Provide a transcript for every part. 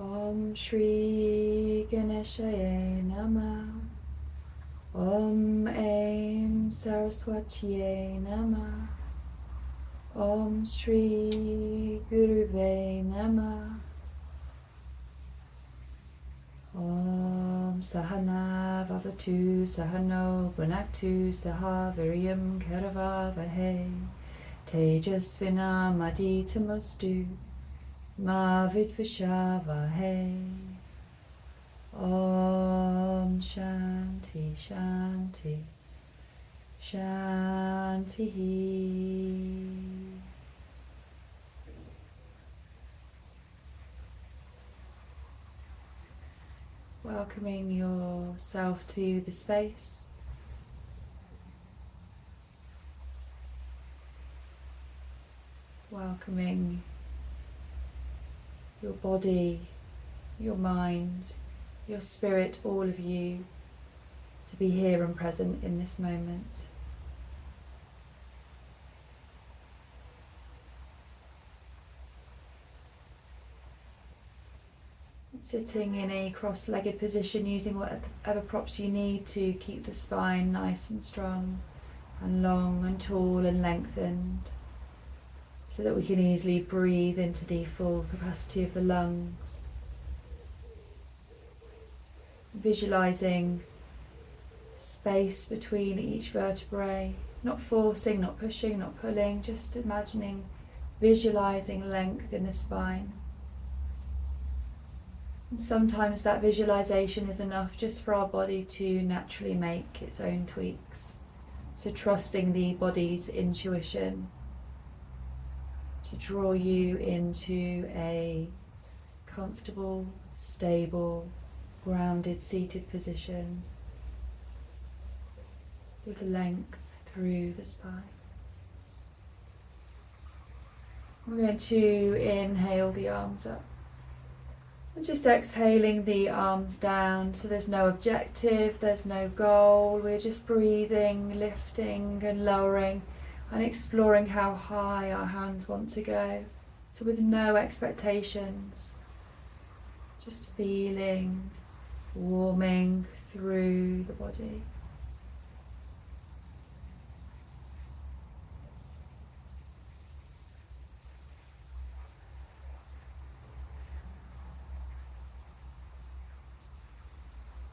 Om Shri Ganeshaya Namah. Om Aim Saraswatiye Namah. Om Shri Guruve Namah. Om Sahana Vavatu Sahano Bhunaktu Saha Viryam Karavavahe Tejasvina Maditamostu Ma Vidvishavahe. Om Shanti Shanti Shanti. Welcoming yourself to the space. Welcoming your body, your mind, your spirit, all of you, to be here and present in this moment. Sitting in a cross-legged position, using whatever props you need to keep the spine nice and strong and long and tall and lengthened, so that we can easily breathe into the full capacity of the lungs. Visualizing space between each vertebrae, not forcing, not pushing, not pulling, just imagining, visualizing length in the spine. And sometimes that visualization is enough just for our body to naturally make its own tweaks. So trusting the body's intuition to draw you into a comfortable, stable, grounded, seated position with length through the spine. We're going to inhale the arms up. And just exhaling the arms down, so there's no objective, there's no goal, we're just breathing, lifting and lowering and exploring how high our hands want to go. So with no expectations, just feeling, warming through the body.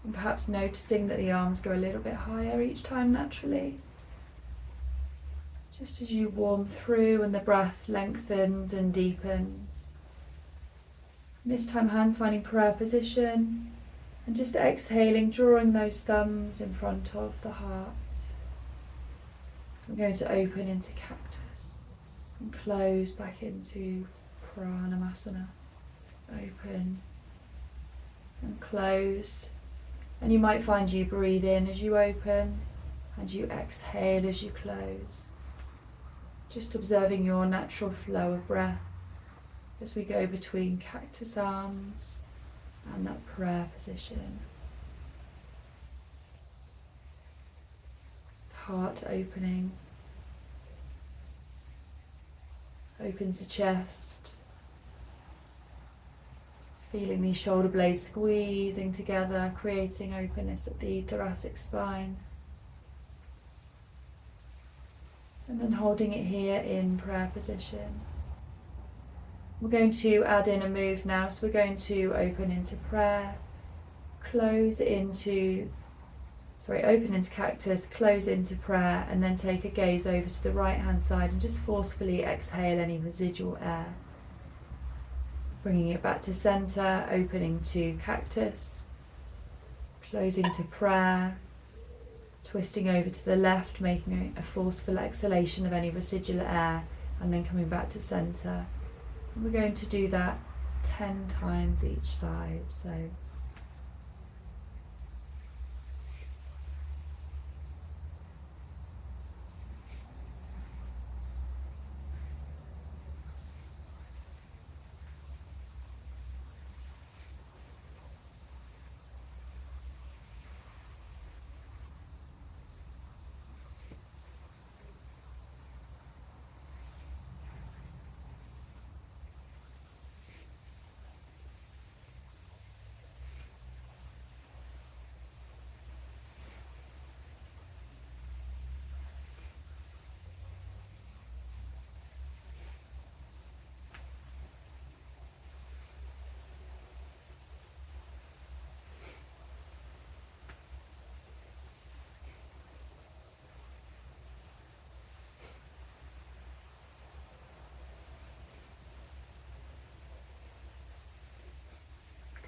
And perhaps noticing that the arms go a little bit higher each time naturally. Just as you warm through and the breath lengthens and deepens. And this time hands finding prayer position and just exhaling, drawing those thumbs in front of the heart. I'm going to open into cactus and close back into Pranamasana. Open and close. And you might find you breathe in as you open and you exhale as you close. Just observing your natural flow of breath as we go between cactus arms and that prayer position. Heart opening. Opens the chest. Feeling these shoulder blades squeezing together, creating openness at the thoracic spine. And then holding it here in prayer position. We're going to add in a move now, so we're going to open into prayer, open into cactus, close into prayer, and then take a gaze over to the right hand side and just forcefully exhale any residual air. Bringing it back to center, opening to cactus, closing to prayer, twisting over to the left, making a forceful exhalation of any residual air, and then coming back to center. And we're going to do that 10 times each side. So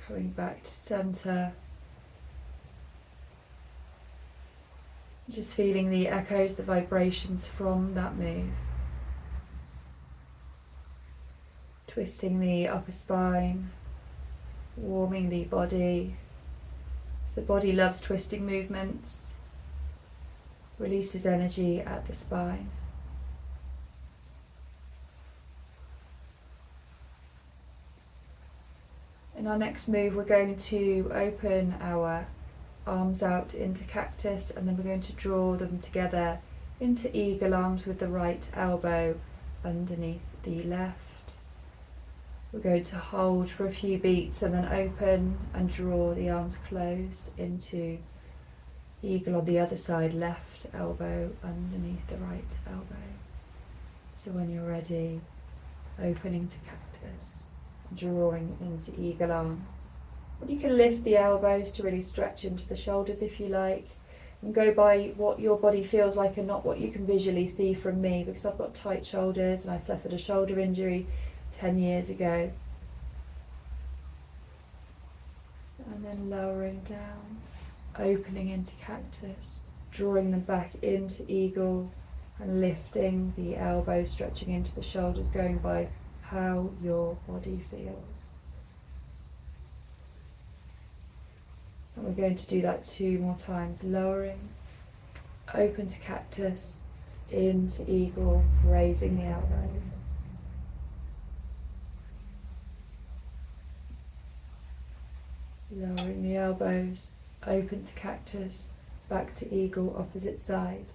Coming back to center. Just feeling the echoes, the vibrations from that move. Twisting the upper spine, warming the body. As the body loves twisting movements, releases energy at the spine. In our next move, we're going to open our arms out into cactus, and then we're going to draw them together into eagle arms with the right elbow underneath the left. We're going to hold for a few beats and then open and draw the arms closed into eagle on the other side, left elbow underneath the right elbow. So when you're ready, opening to cactus, drawing into eagle arms. And you can lift the elbows to really stretch into the shoulders if you like, and go by what your body feels like and not what you can visually see from me, because I've got tight shoulders and I suffered a shoulder injury 10 years ago. And then lowering down, opening into cactus, drawing them back into eagle, and lifting the elbows, stretching into the shoulders, going by how your body feels. And we're going to do that 2 more times, lowering, open to cactus, into eagle, raising the elbows. Lowering the elbows, open to cactus, back to eagle, opposite side.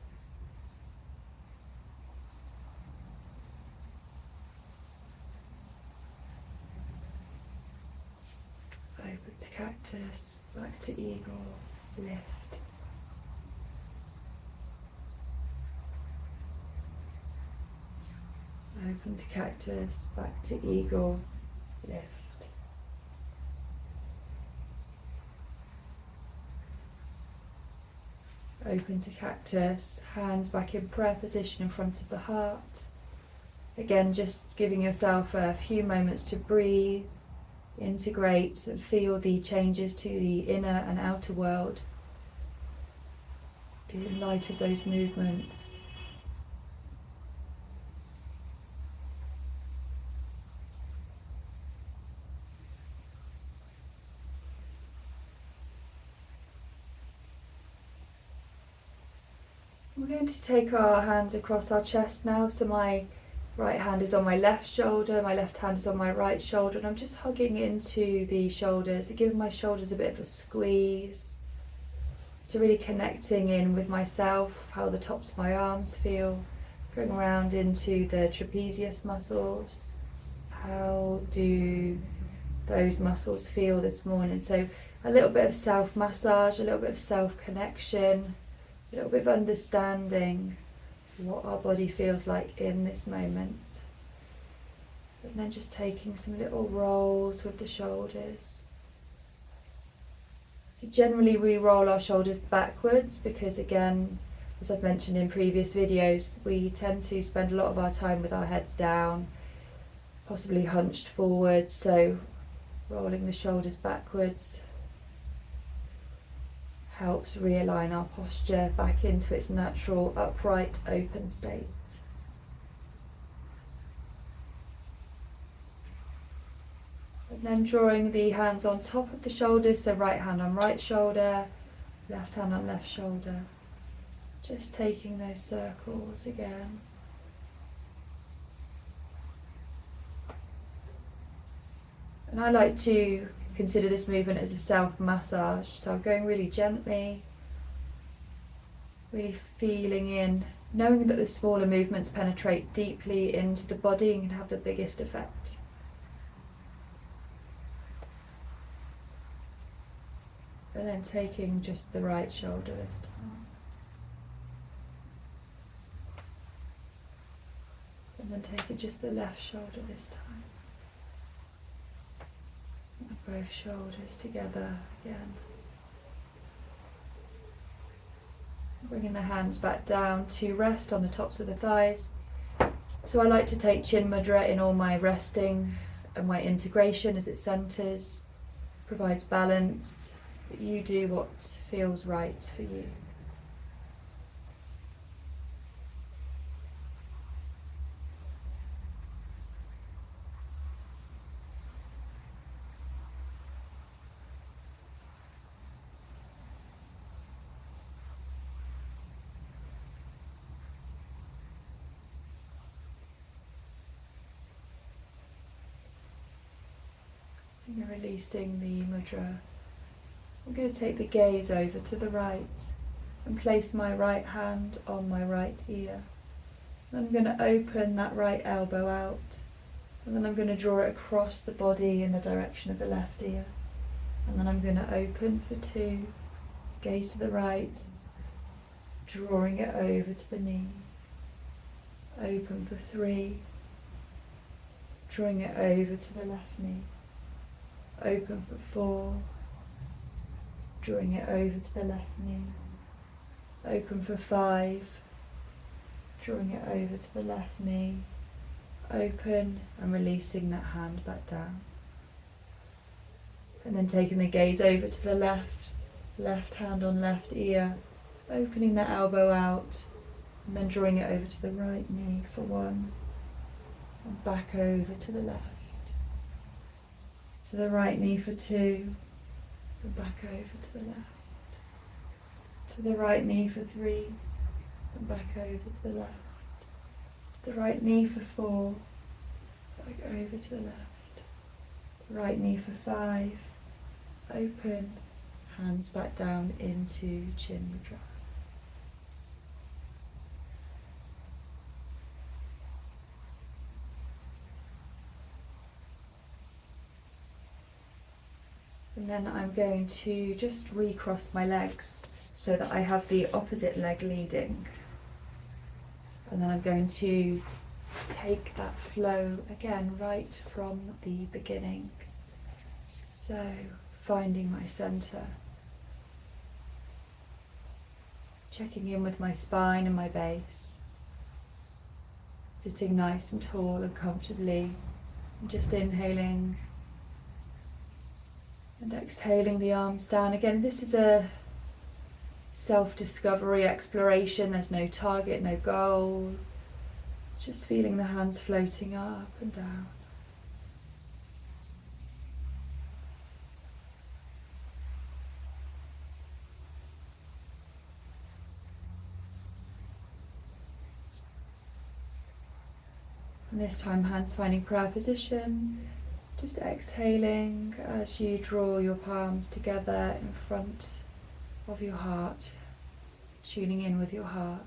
Open to cactus, back to eagle, lift. Open to cactus, back to eagle, lift. Open to cactus, hands back in prayer position in front of the heart. Again, just giving yourself a few moments to breathe, integrate and feel the changes to the inner and outer world in light of those movements. We're going to take our hands across our chest now, so my right hand is on my left shoulder, my left hand is on my right shoulder, and I'm just hugging into the shoulders, giving my shoulders a bit of a squeeze. So really connecting in with myself, how the tops of my arms feel, going around into the trapezius muscles. How do those muscles feel this morning? So a little bit of self-massage, a little bit of self-connection, a little bit of understanding what our body feels like in this moment. And then just taking some little rolls with the shoulders. So generally we roll our shoulders backwards because, again, as I've mentioned in previous videos, we tend to spend a lot of our time with our heads down, possibly hunched forward, so rolling the shoulders backwards helps realign our posture back into its natural upright open state. And then drawing the hands on top of the shoulders, so right hand on right shoulder, left hand on left shoulder. Just taking those circles again. And I like to consider this movement as a self-massage, so I'm going really gently, really feeling in, knowing that the smaller movements penetrate deeply into the body and can have the biggest effect. And then taking just the right shoulder this time. And then taking just the left shoulder this time. Both shoulders together again. Bringing the hands back down to rest on the tops of the thighs. So I like to take Chin Mudra in all my resting and my integration as it centers, provides balance, but you do what feels right for you. And you're releasing the mudra. I'm going to take the gaze over to the right and place my right hand on my right ear. And I'm going to open that right elbow out, and then I'm going to draw it across the body in the direction of the left ear. And then I'm going to open for 2, gaze to the right, drawing it over to the knee. Open for 3, drawing it over to the left knee. Open for 4, drawing it over to the left knee. Open for 5, drawing it over to the left knee. Open and releasing that hand back down. And then taking the gaze over to the left hand on left ear, opening that elbow out, and then drawing it over to the right knee for 1, and back over to the left. To the right knee for 2, and back over to the left. To the right knee for 3, and back over to the left. The right knee for 4, back over to the left. The right knee for 5, open, hands back down into chin mudra. And then I'm going to just recross my legs so that I have the opposite leg leading. And then I'm going to take that flow again right from the beginning. So, finding my center. Checking in with my spine and my base. Sitting nice and tall and comfortably. And just inhaling and exhaling the arms down. Again, this is a self-discovery exploration. There's no target, no goal. Just feeling the hands floating up and down. And this time, hands finding prayer position. Just exhaling as you draw your palms together in front of your heart, tuning in with your heart.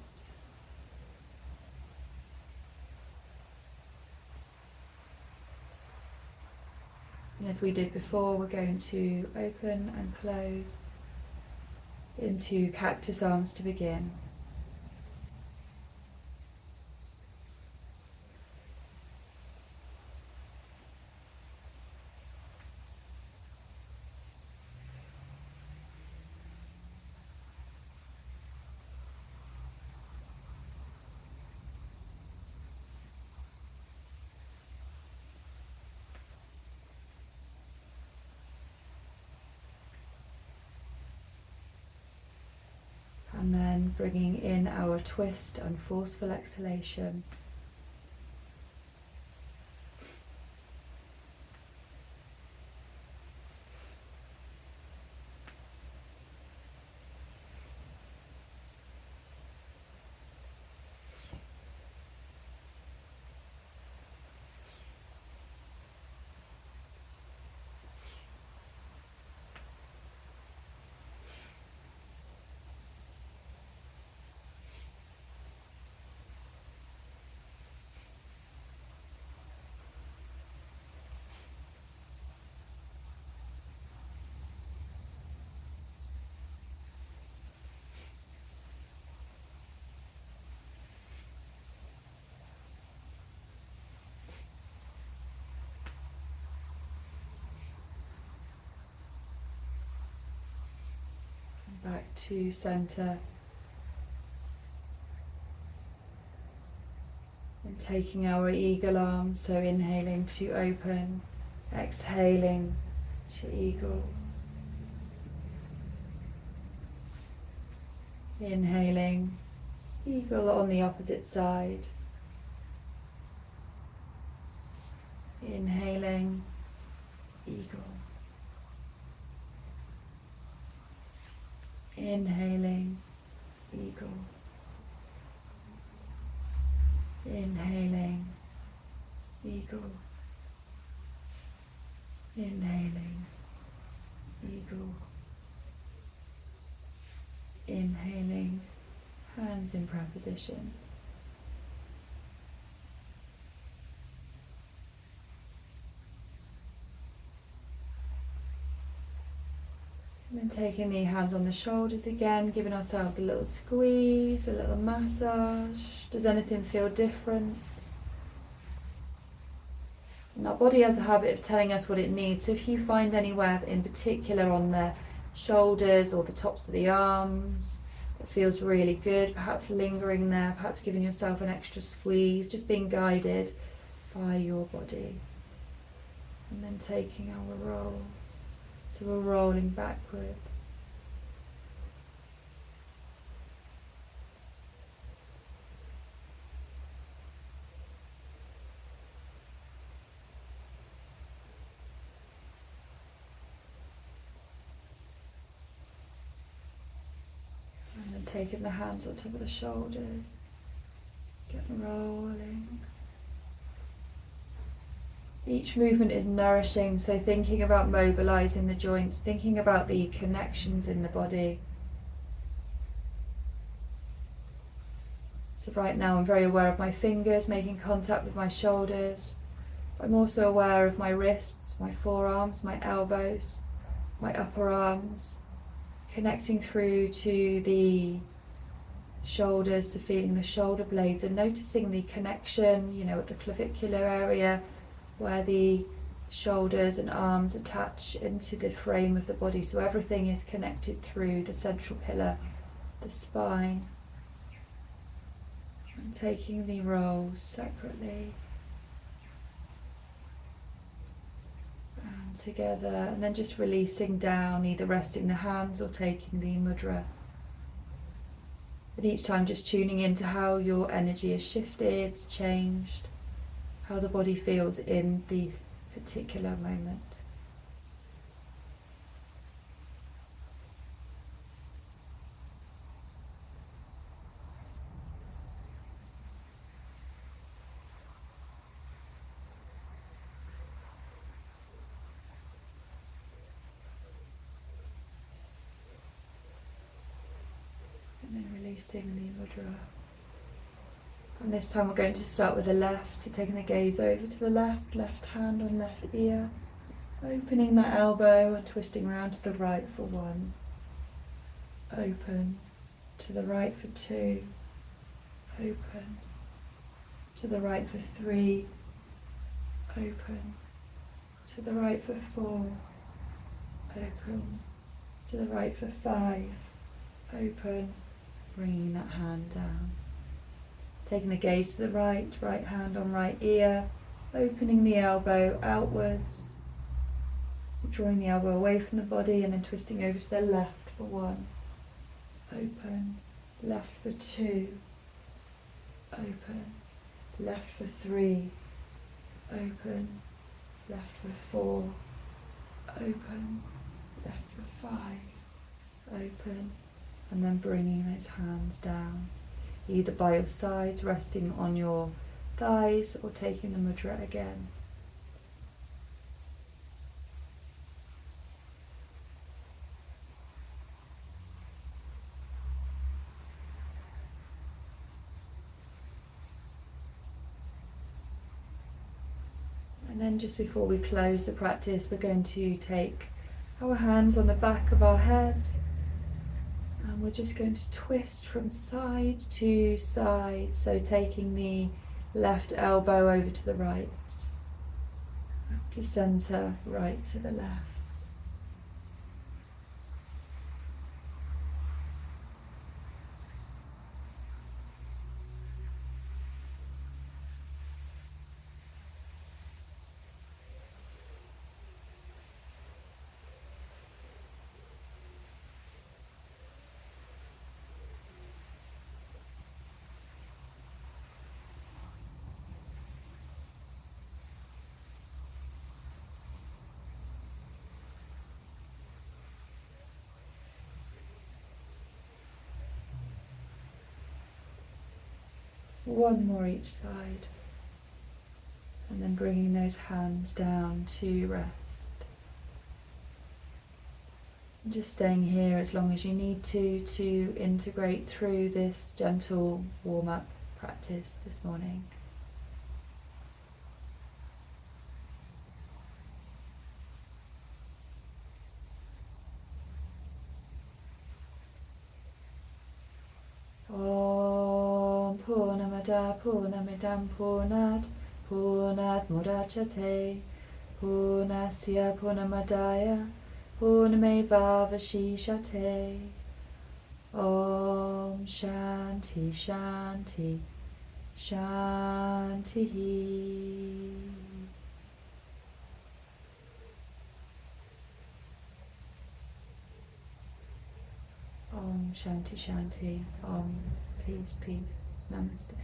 And as we did before, we're going to open and close into cactus arms to begin. And then bringing in our twist and forceful exhalation. Back to center. And taking our eagle arm, so inhaling to open, exhaling to eagle. Inhaling, eagle on the opposite side. Inhaling, eagle. Inhaling, eagle. Inhaling, eagle. Inhaling, eagle. Inhaling, hands in prayer position. And then taking the hands on the shoulders again, giving ourselves a little squeeze, a little massage. Does anything feel different? And our body has a habit of telling us what it needs. So if you find anywhere in particular on the shoulders or the tops of the arms that feels really good, perhaps lingering there, perhaps giving yourself an extra squeeze, just being guided by your body. And then taking our rolls. So we're rolling backwards. And then taking the hands on top of the shoulders. Getting rolling. Each movement is nourishing, so thinking about mobilizing the joints, thinking about the connections in the body. So right now I'm very aware of my fingers making contact with my shoulders. I'm also aware of my wrists, my forearms, my elbows, my upper arms, connecting through to the shoulders, so feeling the shoulder blades and noticing the connection, at the clavicular area, where the shoulders and arms attach into the frame of the body, so everything is connected through the central pillar, the spine. And taking the rolls separately and together, and then just releasing down, either resting the hands or taking the mudra. But each time just tuning into how your energy has shifted, changed, how the body feels in the particular moment. And then releasing the mudra. And this time we're going to start with the left, so taking the gaze over to the left, left hand on left ear, opening that elbow and twisting around to the right for 1, open, to the right for 2, open, to the right for 3, open, to the right for 4, open, to the right for 5, open, bringing that hand down. Taking the gaze to the right, right hand on right ear, opening the elbow outwards, so drawing the elbow away from the body and then twisting over to the left for 1, open, left for 2, open, left for 3, open, left for 4, open, left for 5, open, and then bringing those hands down, either by your sides, resting on your thighs, or taking the mudra again. And then just before we close the practice, we're going to take our hands on the back of our head, and we're just going to twist from side to side, so taking the left elbow over to the right, up to centre, right to the left. One more each side. And then bringing those hands down to rest. Just staying here as long as you need to integrate through this gentle warm-up practice this morning. Om Purnamada Purnamidam Purnat Mudachate Purnasya Purnamadaya Purnameva Vashishate. Om Shanti Shanti Shanti. Om Shanti Shanti. Om Peace Peace. Namaste.